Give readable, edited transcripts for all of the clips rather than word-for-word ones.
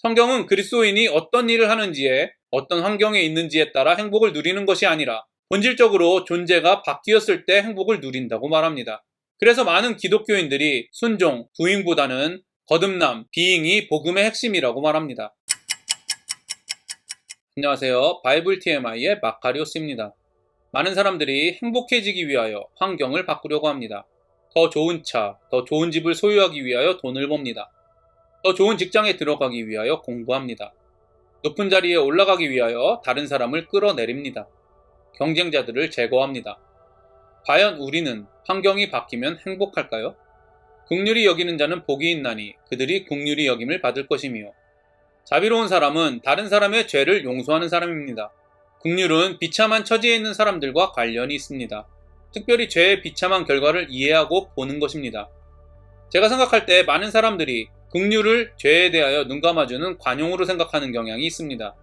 성경은 그리스도인이 어떤 일을 하는지에, 어떤 환경에 있는지에 따라 행복을 누리는 것이 아니라 본질적으로 존재가 바뀌었을 때 행복을 누린다고 말합니다. 그래서 많은 기독교인들이 순종, 도잉보다는 거듭남, 비잉이 복음의 핵심이라고 말합니다. 안녕하세요. 바이블 TMI의 마카리오스입니다. 많은 사람들이 행복해지기 위하여 환경을 바꾸려고 합니다. 더 좋은 차, 더 좋은 집을 소유하기 위하여 돈을 법니다. 더 좋은 직장에 들어가기 위하여 공부합니다. 높은 자리에 올라가기 위하여 다른 사람을 끌어내립니다. 경쟁자들을 제거합니다. 과연 우리는 환경이 바뀌면 행복할까요? 긍휼히 여기는 자는 복이 있나니 그들이 긍휼히 여김을 받을 것이며, 자비로운 사람은 다른 사람의 죄를 용서하는 사람입니다. 긍휼은 비참한 처지에 있는 사람들과 관련이 있습니다. 특별히 죄의 비참한 결과를 이해하고 보는 것입니다. 제가 생각할 때 많은 사람들이 긍휼을 죄에 대하여 눈감아주는 관용으로 생각하는 경향이 있습니다.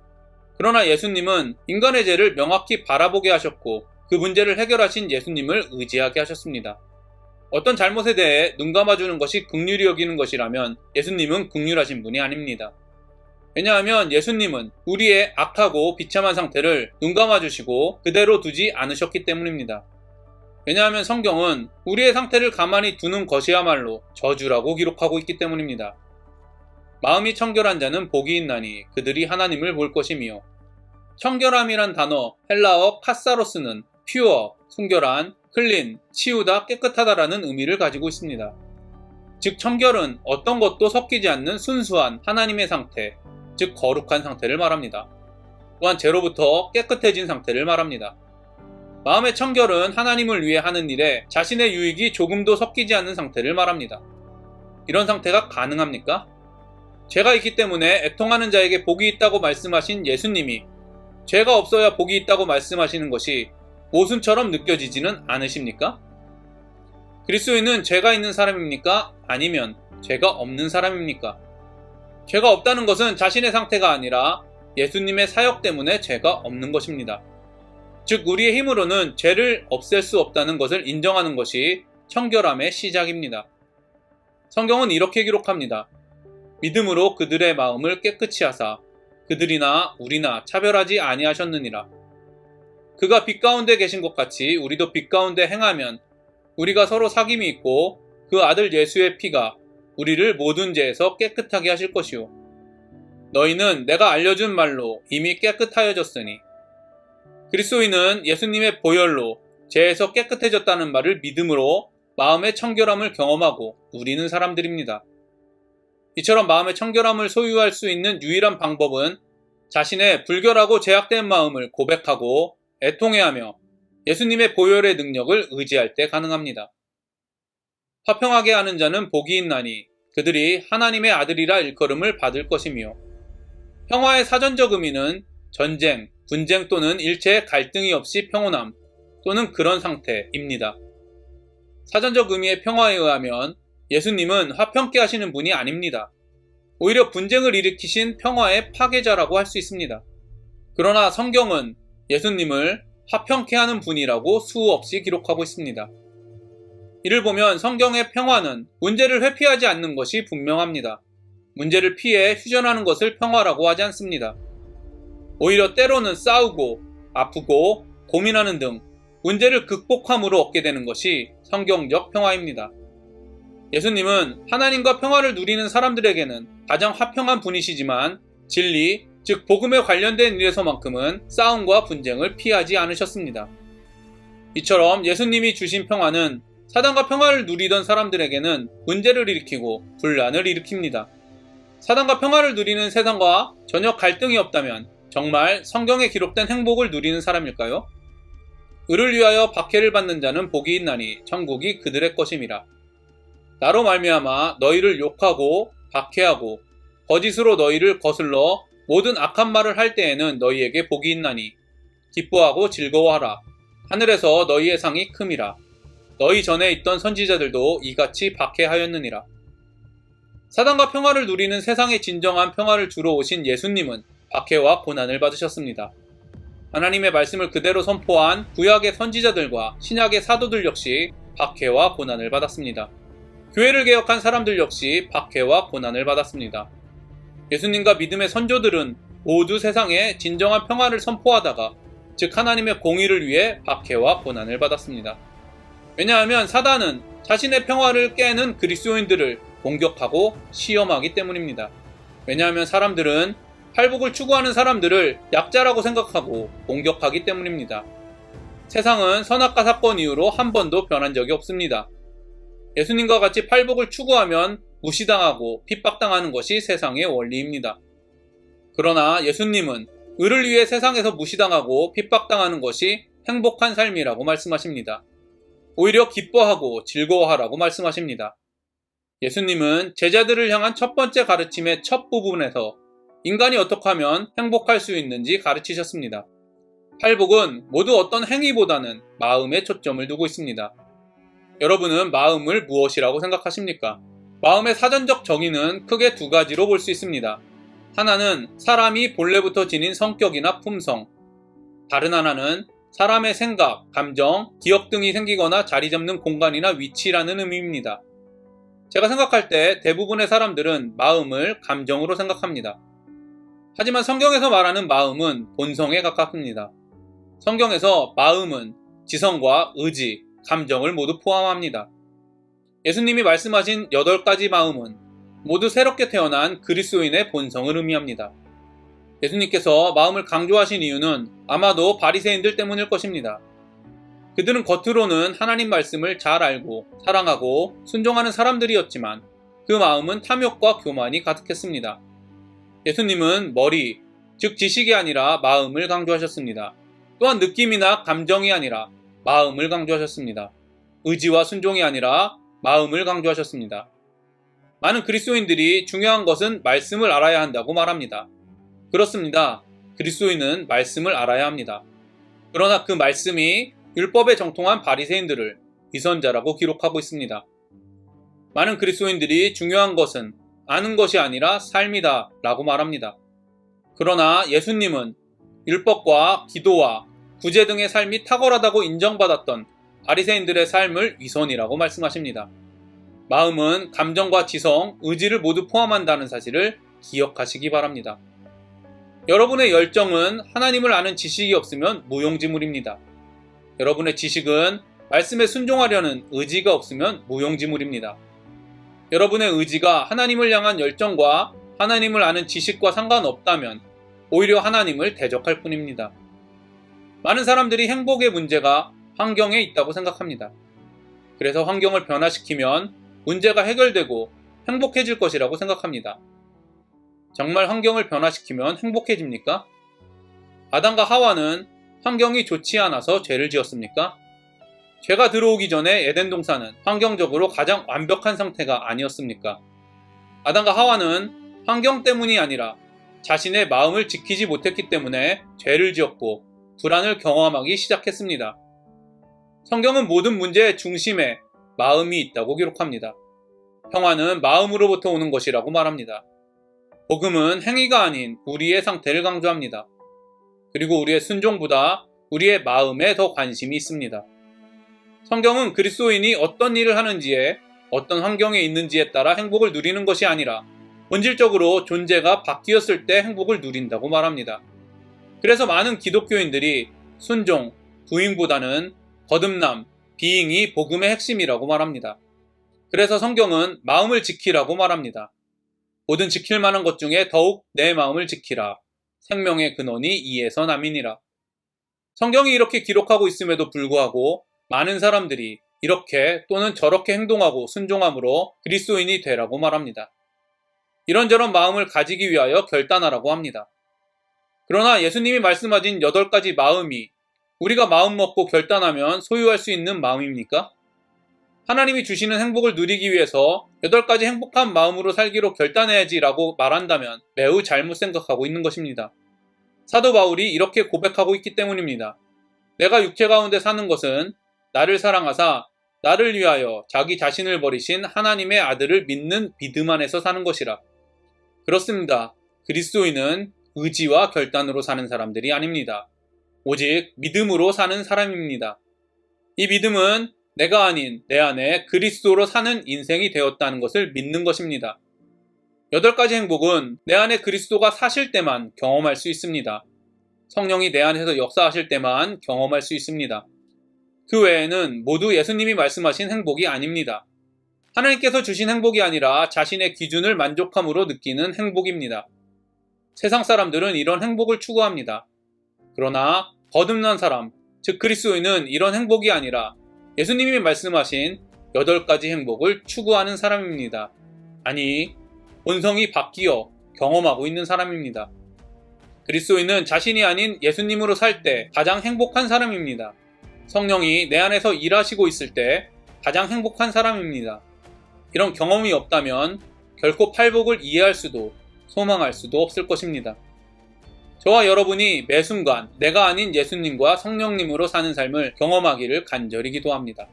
그러나 예수님은 인간의 죄를 명확히 바라보게 하셨고 그 문제를 해결하신 예수님을 의지하게 하셨습니다. 어떤 잘못에 대해 눈감아주는 것이 긍휼히 여기는 것이라면 예수님은 긍휼하신 분이 아닙니다. 왜냐하면 예수님은 우리의 악하고 비참한 상태를 눈감아주시고 그대로 두지 않으셨기 때문입니다. 왜냐하면 성경은 우리의 상태를 가만히 두는 것이야말로 저주라고 기록하고 있기 때문입니다. 마음이 청결한 자는 복이 있나니 그들이 하나님을 볼 것이며, 청결함이란 단어 헬라어 카사로스는 퓨어, 순결한, 클린, 치우다, 깨끗하다라는 의미를 가지고 있습니다. 즉 청결은 어떤 것도 섞이지 않는 순수한 하나님의 상태, 즉 거룩한 상태를 말합니다. 또한 죄로부터 깨끗해진 상태를 말합니다. 마음의 청결은 하나님을 위해 하는 일에 자신의 유익이 조금도 섞이지 않는 상태를 말합니다. 이런 상태가 가능합니까? 죄가 있기 때문에 애통하는 자에게 복이 있다고 말씀하신 예수님이 죄가 없어야 복이 있다고 말씀하시는 것이 모순처럼 느껴지지는 않으십니까? 그리스도인은 죄가 있는 사람입니까? 아니면 죄가 없는 사람입니까? 죄가 없다는 것은 자신의 상태가 아니라 예수님의 사역 때문에 죄가 없는 것입니다. 즉 우리의 힘으로는 죄를 없앨 수 없다는 것을 인정하는 것이 청결함의 시작입니다. 성경은 이렇게 기록합니다. 믿음으로 그들의 마음을 깨끗이 하사 그들이나 우리나 차별하지 아니하셨느니라. 그가 빛 가운데 계신 것 같이 우리도 빛 가운데 행하면 우리가 서로 사귐이 있고 그 아들 예수의 피가 우리를 모든 죄에서 깨끗하게 하실 것이요. 너희는 내가 알려준 말로 이미 깨끗하여졌으니. 그리스도인은 예수님의 보혈로 죄에서 깨끗해졌다는 말을 믿음으로 마음의 청결함을 경험하고 누리는 사람들입니다. 이처럼 마음의 청결함을 소유할 수 있는 유일한 방법은 자신의 불결하고 죄악된 마음을 고백하고 애통해하며 예수님의 보혈의 능력을 의지할 때 가능합니다. 화평하게 하는 자는 복이 있나니 그들이 하나님의 아들이라 일컬음을 받을 것이며, 평화의 사전적 의미는 전쟁, 분쟁 또는 일체의 갈등이 없이 평온함 또는 그런 상태입니다. 사전적 의미의 평화에 의하면 예수님은 화평케 하시는 분이 아닙니다. 오히려 분쟁을 일으키신 평화의 파괴자라고 할 수 있습니다. 그러나 성경은 예수님을 화평케 하는 분이라고 수없이 기록하고 있습니다. 이를 보면 성경의 평화는 문제를 회피하지 않는 것이 분명합니다. 문제를 피해 휴전하는 것을 평화라고 하지 않습니다. 오히려 때로는 싸우고 아프고 고민하는 등 문제를 극복함으로 얻게 되는 것이 성경적 평화입니다. 예수님은 하나님과 평화를 누리는 사람들에게는 가장 화평한 분이시지만 진리, 즉 복음에 관련된 일에서만큼은 싸움과 분쟁을 피하지 않으셨습니다. 이처럼 예수님이 주신 평화는 사단과 평화를 누리던 사람들에게는 문제를 일으키고 분란을 일으킵니다. 사단과 평화를 누리는 세상과 전혀 갈등이 없다면 정말 성경에 기록된 행복을 누리는 사람일까요? 의를 위하여 박해를 받는 자는 복이 있나니 천국이 그들의 것임이라. 나로 말미암아 너희를 욕하고 박해하고 거짓으로 너희를 거슬러 모든 악한 말을 할 때에는 너희에게 복이 있나니 기뻐하고 즐거워하라. 하늘에서 너희의 상이 큼이라. 너희 전에 있던 선지자들도 이같이 박해하였느니라. 사단과 평화를 누리는 세상의 진정한 평화를 주러 오신 예수님은 박해와 고난을 받으셨습니다. 하나님의 말씀을 그대로 선포한 구약의 선지자들과 신약의 사도들 역시 박해와 고난을 받았습니다. 교회를 개혁한 사람들 역시 박해와 고난을 받았습니다. 예수님과 믿음의 선조들은 모두 세상에 진정한 평화를 선포하다가, 즉 하나님의 공의를 위해 박해와 고난을 받았습니다. 왜냐하면 사단은 자신의 평화를 깨는 그리스도인들을 공격하고 시험하기 때문입니다. 왜냐하면 사람들은 팔복을 추구하는 사람들을 약자라고 생각하고 공격하기 때문입니다. 세상은 선악과 사건 이후로 한 번도 변한 적이 없습니다. 예수님과 같이 팔복을 추구하면 무시당하고 핍박당하는 것이 세상의 원리입니다. 그러나 예수님은 의를 위해 세상에서 무시당하고 핍박당하는 것이 행복한 삶이라고 말씀하십니다. 오히려 기뻐하고 즐거워하라고 말씀하십니다. 예수님은 제자들을 향한 첫 번째 가르침의 첫 부분에서 인간이 어떻게 하면 행복할 수 있는지 가르치셨습니다. 팔복은 모두 어떤 행위보다는 마음에 초점을 두고 있습니다. 여러분은 마음을 무엇이라고 생각하십니까? 마음의 사전적 정의는 크게 두 가지로 볼 수 있습니다. 하나는 사람이 본래부터 지닌 성격이나 품성, 다른 하나는 사람의 생각, 감정, 기억 등이 생기거나 자리 잡는 공간이나 위치라는 의미입니다. 제가 생각할 때 대부분의 사람들은 마음을 감정으로 생각합니다. 하지만 성경에서 말하는 마음은 본성에 가깝습니다. 성경에서 마음은 지성과 의지, 감정을 모두 포함합니다. 예수님이 말씀하신 8가지 마음은 모두 새롭게 태어난 그리스도인의 본성을 의미합니다. 예수님께서 마음을 강조하신 이유는 아마도 바리새인들 때문일 것입니다. 그들은 겉으로는 하나님 말씀을 잘 알고 사랑하고 순종하는 사람들이었지만 그 마음은 탐욕과 교만이 가득했습니다. 예수님은 머리, 즉 지식이 아니라 마음을 강조하셨습니다. 또한 느낌이나 감정이 아니라 마음을 강조하셨습니다. 의지와 순종이 아니라 마음을 강조하셨습니다. 많은 그리스도인들이 중요한 것은 말씀을 알아야 한다고 말합니다. 그렇습니다. 그리스도인은 말씀을 알아야 합니다. 그러나 그 말씀이 율법에 정통한 바리새인들을 위선자라고 기록하고 있습니다. 많은 그리스도인들이 중요한 것은 아는 것이 아니라 삶이다 라고 말합니다. 그러나 예수님은 율법과 기도와 구제 등의 삶이 탁월하다고 인정받았던 바리새인들의 삶을 위선이라고 말씀하십니다. 마음은 감정과 지성, 의지를 모두 포함한다는 사실을 기억하시기 바랍니다. 여러분의 열정은 하나님을 아는 지식이 없으면 무용지물입니다. 여러분의 지식은 말씀에 순종하려는 의지가 없으면 무용지물입니다. 여러분의 의지가 하나님을 향한 열정과 하나님을 아는 지식과 상관없다면 오히려 하나님을 대적할 뿐입니다. 많은 사람들이 행복의 문제가 환경에 있다고 생각합니다. 그래서 환경을 변화시키면 문제가 해결되고 행복해질 것이라고 생각합니다. 정말 환경을 변화시키면 행복해집니까? 아담과 하와는 환경이 좋지 않아서 죄를 지었습니까? 죄가 들어오기 전에 에덴 동산은 환경적으로 가장 완벽한 상태가 아니었습니까? 아담과 하와는 환경 때문이 아니라 자신의 마음을 지키지 못했기 때문에 죄를 지었고 불안을 경험하기 시작했습니다. 성경은 모든 문제의 중심에 마음이 있다고 기록합니다. 평화는 마음으로부터 오는 것이라고 말합니다. 복음은 행위가 아닌 우리의 상태를 강조합니다. 그리고 우리의 순종보다 우리의 마음에 더 관심이 있습니다. 성경은 그리스도인이 어떤 일을 하는지에 어떤 환경에 있는지에 따라 행복을 누리는 것이 아니라 본질적으로 존재가 바뀌었을 때 행복을 누린다고 말합니다. 그래서 많은 기독교인들이 순종, 부인보다는 거듭남, 비잉이 복음의 핵심이라고 말합니다. 그래서 성경은 마음을 지키라고 말합니다. 모든 지킬 만한 것 중에 더욱 내 마음을 지키라. 생명의 근원이 이에서 남이니라. 성경이 이렇게 기록하고 있음에도 불구하고 많은 사람들이 이렇게 또는 저렇게 행동하고 순종함으로 그리스도인이 되라고 말합니다. 이런저런 마음을 가지기 위하여 결단하라고 합니다. 그러나 예수님이 말씀하신 8가지 마음이 우리가 마음 먹고 결단하면 소유할 수 있는 마음입니까? 하나님이 주시는 행복을 누리기 위해서 8가지 행복한 마음으로 살기로 결단해야지 라고 말한다면 매우 잘못 생각하고 있는 것입니다. 사도 바울이 이렇게 고백하고 있기 때문입니다. 내가 육체 가운데 사는 것은 나를 사랑하사 나를 위하여 자기 자신을 버리신 하나님의 아들을 믿는 믿음 안에서 사는 것이라. 그렇습니다. 그리스도인은 의지와 결단으로 사는 사람들이 아닙니다. 오직 믿음으로 사는 사람입니다. 이 믿음은 내가 아닌 내 안에 그리스도로 사는 인생이 되었다는 것을 믿는 것입니다. 8가지 행복은 내 안에 그리스도가 사실 때만 경험할 수 있습니다. 성령이 내 안에서 역사하실 때만 경험할 수 있습니다. 그 외에는 모두 예수님이 말씀하신 행복이 아닙니다. 하나님께서 주신 행복이 아니라 자신의 기준을 만족함으로 느끼는 행복입니다. 세상 사람들은 이런 행복을 추구합니다. 그러나 거듭난 사람, 즉 그리스도인은 이런 행복이 아니라 예수님이 말씀하신 8가지 행복을 추구하는 사람입니다. 아니, 본성이 바뀌어 경험하고 있는 사람입니다. 그리스도인은 자신이 아닌 예수님으로 살 때 가장 행복한 사람입니다. 성령이 내 안에서 일하시고 있을 때 가장 행복한 사람입니다. 이런 경험이 없다면 결코 팔복을 이해할 수도 소망할 수도 없을 것입니다. 저와 여러분이 매 순간 내가 아닌 예수님과 성령님으로 사는 삶을 경험하기를 간절히 기도합니다.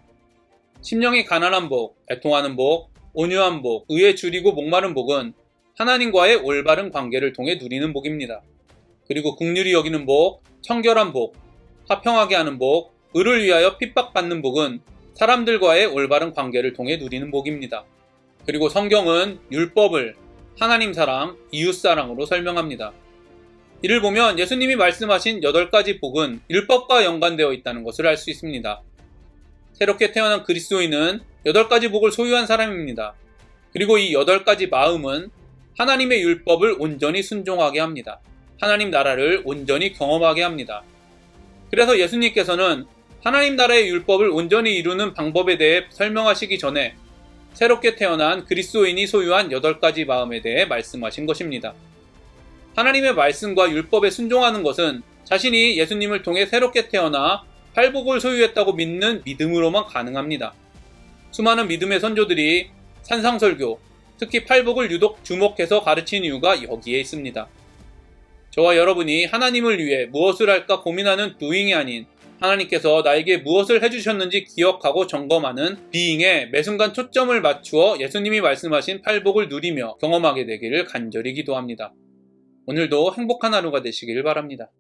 심령이 가난한 복, 애통하는 복, 온유한 복, 의에 줄이고 목마른 복은 하나님과의 올바른 관계를 통해 누리는 복입니다. 그리고 긍휼히 여기는 복, 청결한 복, 화평하게 하는 복, 의를 위하여 핍박받는 복은 사람들과의 올바른 관계를 통해 누리는 복입니다. 그리고 성경은 율법을 하나님 사랑, 이웃 사랑으로 설명합니다. 이를 보면 예수님이 말씀하신 8가지 복은 율법과 연관되어 있다는 것을 알 수 있습니다. 새롭게 태어난 그리스도인은 8가지 복을 소유한 사람입니다. 그리고 이 8가지 마음은 하나님의 율법을 온전히 순종하게 합니다. 하나님 나라를 온전히 경험하게 합니다. 그래서 예수님께서는 하나님 나라의 율법을 온전히 이루는 방법에 대해 설명하시기 전에 새롭게 태어난 그리스도인이 소유한 8가지 마음에 대해 말씀하신 것입니다. 하나님의 말씀과 율법에 순종하는 것은 자신이 예수님을 통해 새롭게 태어나 팔복을 소유했다고 믿는 믿음으로만 가능합니다. 수많은 믿음의 선조들이 산상설교, 특히 팔복을 유독 주목해서 가르친 이유가 여기에 있습니다. 저와 여러분이 하나님을 위해 무엇을 할까 고민하는 doing이 아닌 하나님께서 나에게 무엇을 해주셨는지 기억하고 점검하는 being에 매순간 초점을 맞추어 예수님이 말씀하신 팔복을 누리며 경험하게 되기를 간절히 기도합니다. 오늘도 행복한 하루가 되시길 바랍니다.